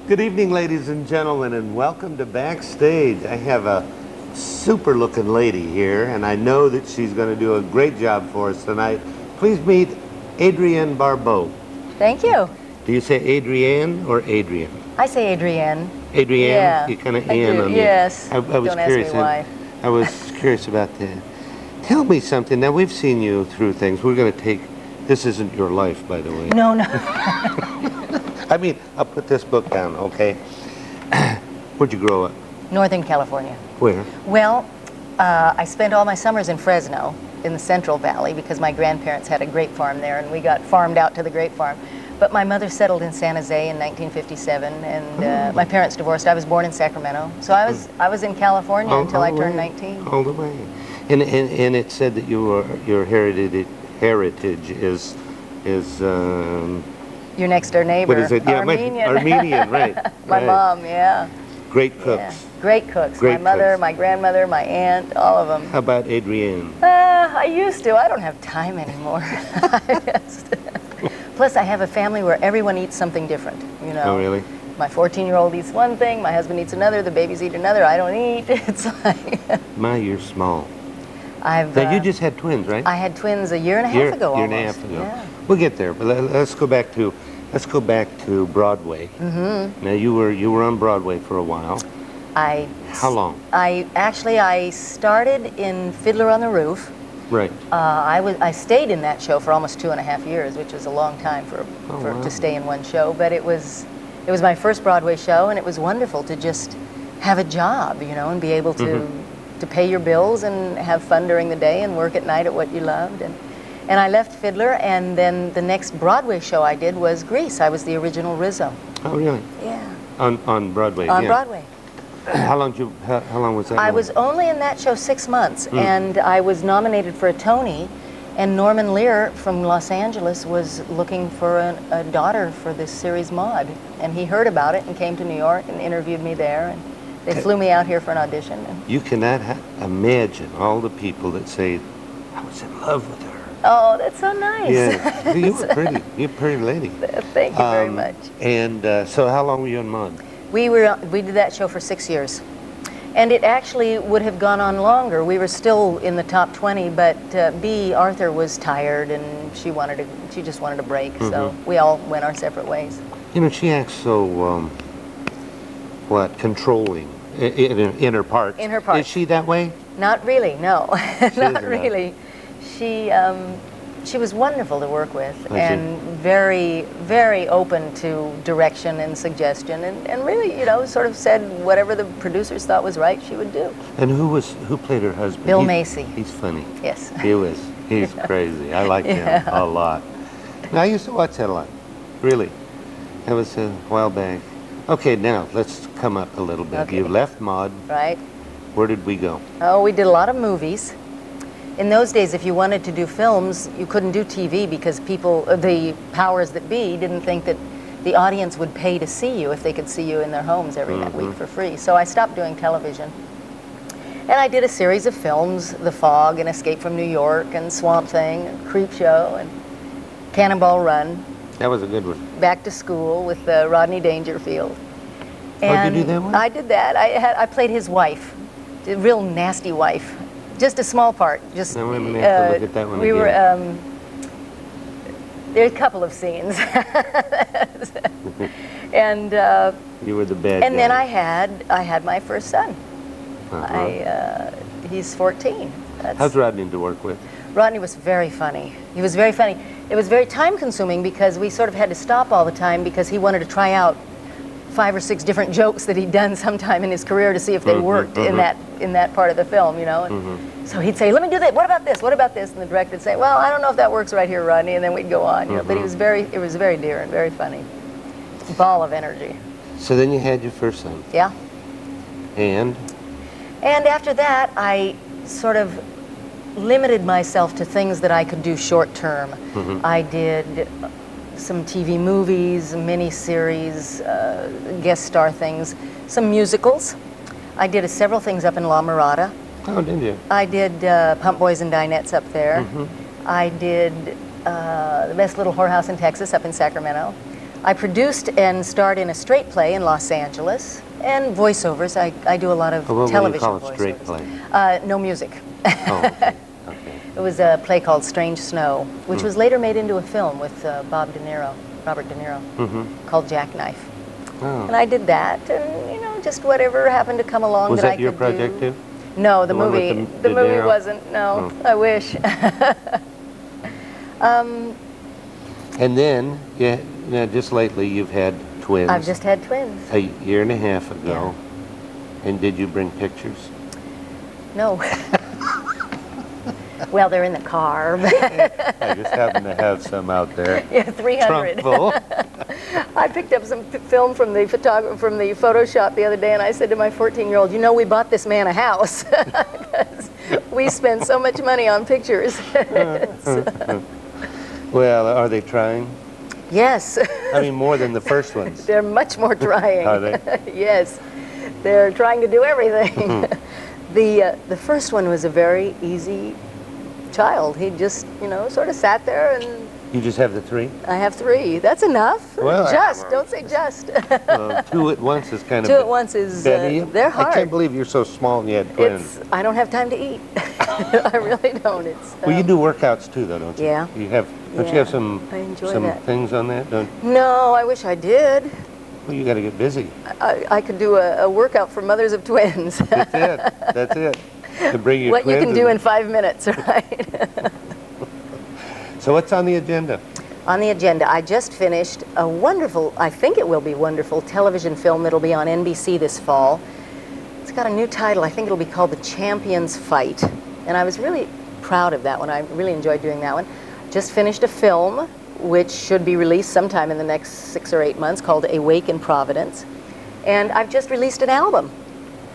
Good evening, ladies and gentlemen, and welcome to Backstage. I have a super-looking lady here, and I know that she's going to do a great job for us tonight. Please meet Adrienne Barbeau. Thank you. Do you say Adrienne or Adrienne? I say Adrienne. Adrienne? Yeah. You kind of Ann on me. Yes. I was Don't curious. ask me why. I was curious about that. Tell me something. Now, we've seen you through things. We're going to take... This isn't your life, by the way. No, no. I mean, I'll put this book down, okay? Where'd you grow up? Northern California. Where? Well, I spent all my summers in Fresno, in the Central Valley, because my grandparents had a grape farm there, and we got farmed out to the grape farm. But my mother settled in San Jose in 1957, and my parents divorced. I was born in Sacramento, so I was in California until I turned 19. All the way. And it said that your heritage is your next door neighbor. What is it? Yeah, Armenian. Armenian, right? My right. mom, yeah. Great cooks. Yeah. Great cooks. Great my mother, cooks. my grandmother, my aunt, all of them. How about Adrienne? I used to. I don't have time anymore. Plus, I have a family where everyone eats something different, you know. Oh, really? My 14-year-old eats one thing, my husband eats another, the babies eat another, I don't eat. It's like... My, you're small. Now, you just had twins, right? I had twins a year and a half ago Year almost. and a half ago. Yeah. We'll get there, but let's go back to Broadway. Mm-hmm. Now, you were on Broadway for a while. How long? I started in Fiddler on the Roof. Right. I stayed in that show for almost 2.5 years, which is a long time to stay in one show. But it was my first Broadway show, and it was wonderful to just have a job, you know, and be able to pay your bills and have fun during the day and work at night at what you loved. And I left Fiddler, and then the next Broadway show I did was Grease. I was the original Rizzo. Oh, really? Yeah. On Broadway. On yeah. Broadway. How long was that? I was only in that show 6 months, and I was nominated for a Tony, and Norman Lear from Los Angeles was looking for a daughter for this series Maude, and he heard about it and came to New York and interviewed me there, and they flew me out here for an audition. You cannot imagine all the people that say, I was in love with her. Oh, that's so nice. Yeah, you were pretty. You're a pretty lady. Thank you very much. And so how long were you on Maude? We did that show for 6 years, and it actually would have gone on longer. We were still in the top 20, but B. Arthur was tired, and she just wanted a break. So we all went our separate ways. You know, she acts so controlling in her parts. In her parts. Is she that way? Not really, no, not She really. She was wonderful to work with, and see. very, very open to direction and suggestion, and really, you know, sort of said whatever the producers thought was right, she would do. And who played her husband? Bill Macy. He's funny. Yes. He was. He's crazy. I like him a lot. Now, I used to watch that a lot. Really. That was a while back. Okay, now let's come up a little bit. Okay. You left Maude. Right. Where did we go? Oh, we did a lot of movies. In those days, if you wanted to do films, you couldn't do TV because the powers that be, didn't think that the audience would pay to see you if they could see you in their homes every week for free. So I stopped doing television. And I did a series of films, The Fog and Escape from New York and Swamp Thing and Creep Show and Cannonball Run. That was a good one. Back to School with Rodney Dangerfield. And did you do that one? I did that. I played his wife, a real nasty wife. Just a small part. Just now we're gonna have to look at that one we again. There are a couple of scenes, and you were the bad and guy. then I had my first son. He's 14. How's Rodney to work with? Rodney was very funny. He was very funny. It was very time consuming because we sort of had to stop all the time because he wanted to try out 5 or 6 different jokes that he'd done sometime in his career to see if they worked in that part of the film, you know. And so he'd say, "Let me do that. What about this? What about this?" And the director would say, "Well, I don't know if that works right here, Rodney." And then we'd go on, you know. But it was very dear and very funny. Ball of energy. So then you had your first son. Yeah. And after that, I sort of limited myself to things that I could do short term. I did some TV movies, miniseries, guest star things, some musicals. I did several things up in La Mirada. Oh, did you? I did Pump Boys and Dinettes up there. I did The Best Little Whorehouse in Texas up in Sacramento. I produced and starred in a straight play in Los Angeles, and voiceovers. I do a lot of What television would you call a straight voiceovers. play? No music. Oh, okay. Okay. It was a play called Strange Snow, which was later made into a film with Robert De Niro, called Jackknife. Oh. And I did that, and you know, just whatever happened to come along Was that I that your could project do. too? No, the The one with movie. the The movie Niro? wasn't. No, Oh. I wish. And then, just lately you've had twins. I've just had twins. A year and a half ago. And did you bring pictures? No. Well, they're in the car. I just happen to have some out there. Yeah, 300. Trunk full. I picked up some film from the photo shop the other day, and I said to my 14-year-old, "You know, we bought this man a house because we spend so much money on pictures." Well, are they trying? Yes. I mean, more than the first ones. They're much more trying. Are they? Yes. They're trying to do everything. The first one was a very easy child. He just, you know, sort of sat there, and You just have the three? I have three. That's enough. Well, just. Don't say just. Two at once is kind of... Two at once is, they're hard. I can't believe you're so small and you had twins. I don't have time to eat. I really don't. It's. Well, you do workouts too, though, don't you? Yeah. You have. Don't you have some I enjoy some that. things on that? Don't. No, I wish I did. Well, you got to get busy. I could do a workout for mothers of twins. That's it. That's it. To bring your What you twins can do in 5 minutes, right? So what's on the agenda? On the agenda, I just finished a wonderful, I think it will be wonderful, television film that'll be on NBC this fall. It's got a new title. I think it'll be called The Champions Fight. And I was really proud of that one. I really enjoyed doing that one. Just finished a film which should be released sometime in the next 6 or 8 months called Awake in Providence. And I've just released an album.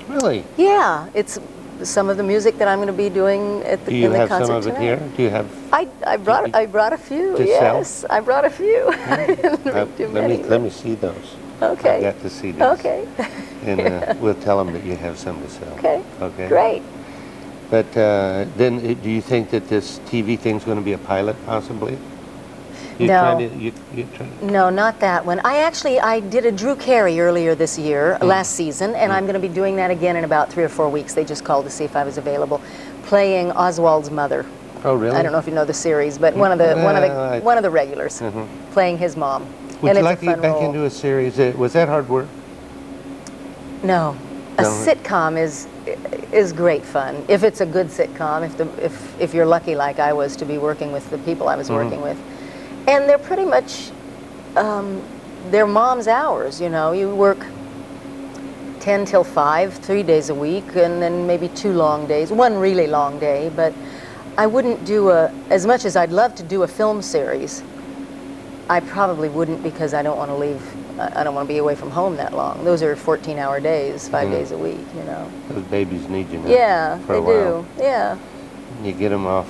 Really? Yeah, it's some of the music that I'm going to be doing at the, in the concert Do you have some of it tonight. here? Do you have? I brought a few. To Yes, sell? I brought a few. I didn't bring too many. Let me see those. Okay. I've got to see these. Okay. And we'll tell them that you have some to sell. Okay. Okay. Great. But then, do you think that this TV thing's going to be a pilot, possibly? No. You're trying to, No, not that one. I did a Drew Carey earlier this year, last season, and I'm going to be doing that again in about 3 or 4 weeks. They just called to see if I was available, playing Oswald's mother. Oh, really? I don't know if you know the series, but one of the regulars, playing his mom. Would And you it's like a to get fun back role. into a series? Was that hard work? No. A No. sitcom is great fun if it's a good sitcom. If you're lucky like I was to be working with the people I was working with, and they're pretty much they're mom's hours. You know, you work 10 till 5, 3 days a week, and then maybe 2 long days, one really long day. But I wouldn't do as much as I'd love to do a film series. I probably wouldn't because I don't want to leave. I don't want to be away from home that long. Those are 14-hour days, 5 days a week, you know. Those babies need you now. Yeah, for they a while. do. Yeah. You get them off.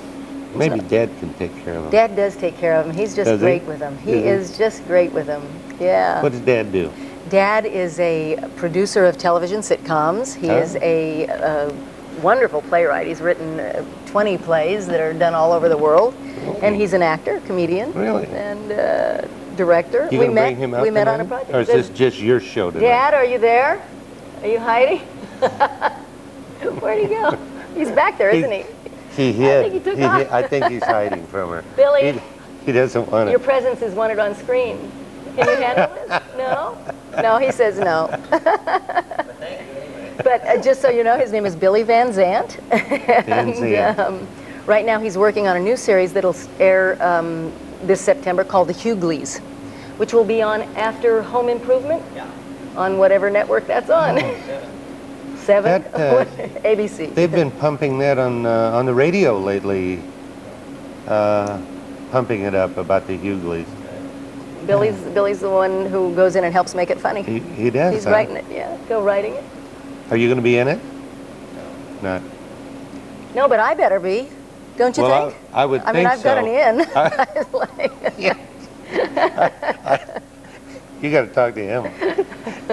Maybe Dad can take care of them. Dad does take care of him. He's just Does he? great with them. He Is he? is just great with them. Yeah. What does Dad do? Dad is a producer of television sitcoms. He is a wonderful playwright. He's written 20 plays that are done all over the world. And he's an actor, comedian. Really? And director. You gonna bring him out We met on a tonight? project. Or is this just your show tonight? Dad, are you there? Are you hiding? Where'd he go? He's back there, isn't he? He I think he took off. I think he's hiding from her. Billy? He doesn't want Your it. presence is wanted on screen. Can you handle this? No? No, he says no. But just so you know, his name is Billy Van Zandt. Van Zandt. Right now he's working on a new series that'll air this September called The Hughleys, which will be on after Home Improvement on whatever network that's on. 7? That, ABC. They've been pumping that on the radio lately, pumping it up about the Hughleys. Billy's the one who goes in and helps make it funny. He does. He's huh? writing it, yeah. Go writing it. Are you going to be in it? No. Not. No, but I better be. Don't you Well, think? I would I mean, think I've got so. an in. You got to talk to him.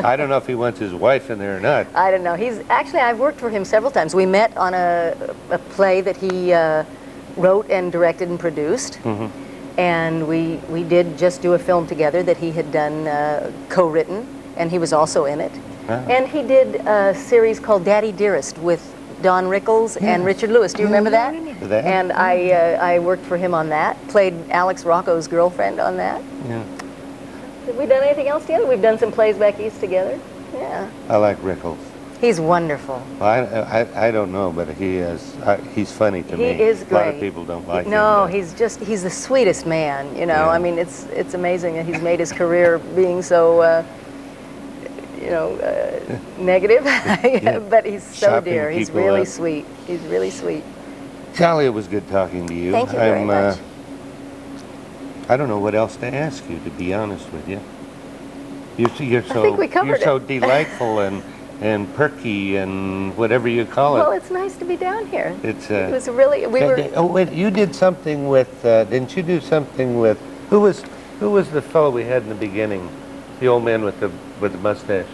I don't know if he wants his wife in there or not. I don't know. I've worked for him several times. We met on a play that he wrote and directed and produced. And we did just do a film together that he had done, co-written, and he was also in it. Ah. And he did a series called Daddy Dearest with Don Rickles and Richard Lewis. Do you remember that? I remember that. And I worked for him on that, played Alex Rocco's girlfriend on that. Yeah. Have we done anything else together? We've done some plays back east together. Yeah. I like Rickles. He's wonderful. Well, I don't know, but he's funny to me. He is great. A lot of people don't like him. No, but he's the sweetest man, you know. Yeah. I mean, it's amazing that he's made his career being so, negative. Yeah. But he's so Chopping dear. He's people really up. sweet. He's really sweet. Golly, it was good talking to you. Thank you very much. I don't know what else to ask you, to be honest with you. You're so think we covered you're so it. delightful and perky and whatever you call it. Well, it's nice to be down here. It was really Oh wait, you did something with? Didn't you do something with? Who was the fellow we had in the beginning? The old man with the mustache.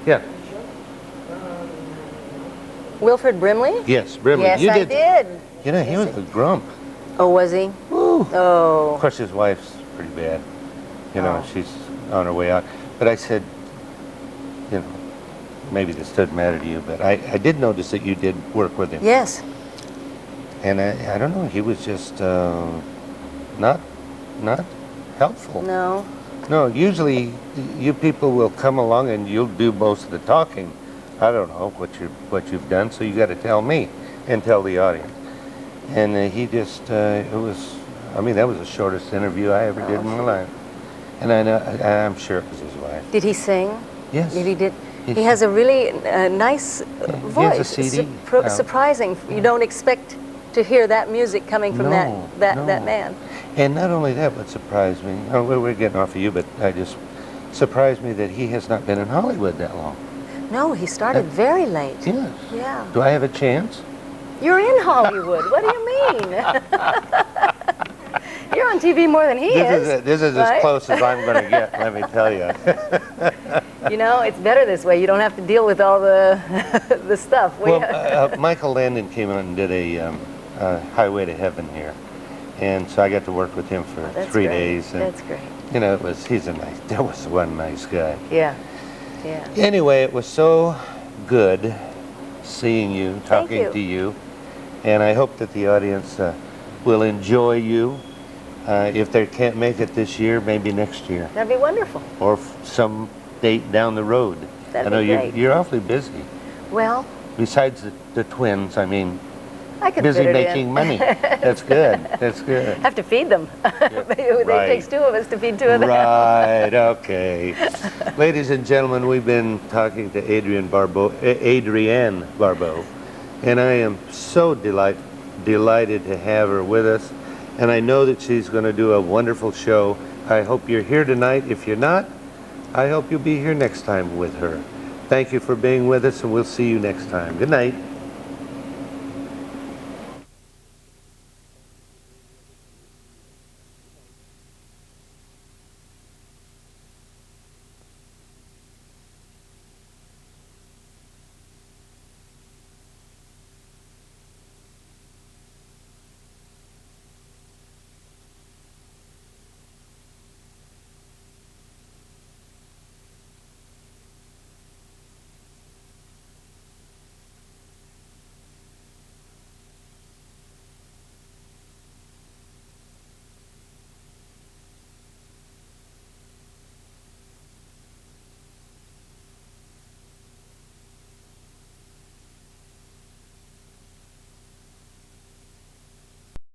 Yeah. Wilfred Brimley? Yes, Brimley. Yes, you I did. You know, he was a grump. Oh, was he? Woo. Oh. Of course, his wife's pretty bad. You know, Oh. she's on her way out. But I said, you know, maybe this doesn't matter to you, but I did notice that you did work with him. Yes. And I don't know, he was just not helpful. No. No, usually you people will come along and you'll do most of the talking. I don't know what you've done, so you got to tell me and tell the audience. And he just, that was the shortest interview I ever did in my life. And I'm sure it was his wife. Did he sing? Yes. He has a really nice voice. He has a CD. Surprising. You don't expect to hear that music coming from No. that man. And not only that, but surprised me. Oh, we're getting off of you, but I just surprised me that he has not been in Hollywood that long. No, he started very late. Yes. Yeah. Do I have a chance? You're in Hollywood. What do you mean? You're on TV more than he is. This is right? as close as I'm going to get, let me tell you. You know, it's better this way. You don't have to deal with all the the stuff. Well, Michael Landon came on and did a Highway to Heaven here. And so I got to work with him for 3 days. And, That's great. you know, that was one nice guy. Yeah. Yeah. Anyway, it was so good seeing you, talking to you. And I hope that the audience will enjoy you. If they can't make it this year, maybe next year. That'd be wonderful. Or some date down the road. That'd I know be great. you're awfully busy. Well, Besides the twins, I mean, I could busy fit it making in. money. That's good. That's good. Have to feed them. It right. takes two of us to feed two of them. Right, okay. Ladies and gentlemen, we've been talking to Adrienne Barbeau, and I am so delighted to have her with us, and I know that she's going to do a wonderful show. I hope you're here tonight. If you're not, I hope you'll be here next time with her. Thank you for being with us, and we'll see you next time. Good night.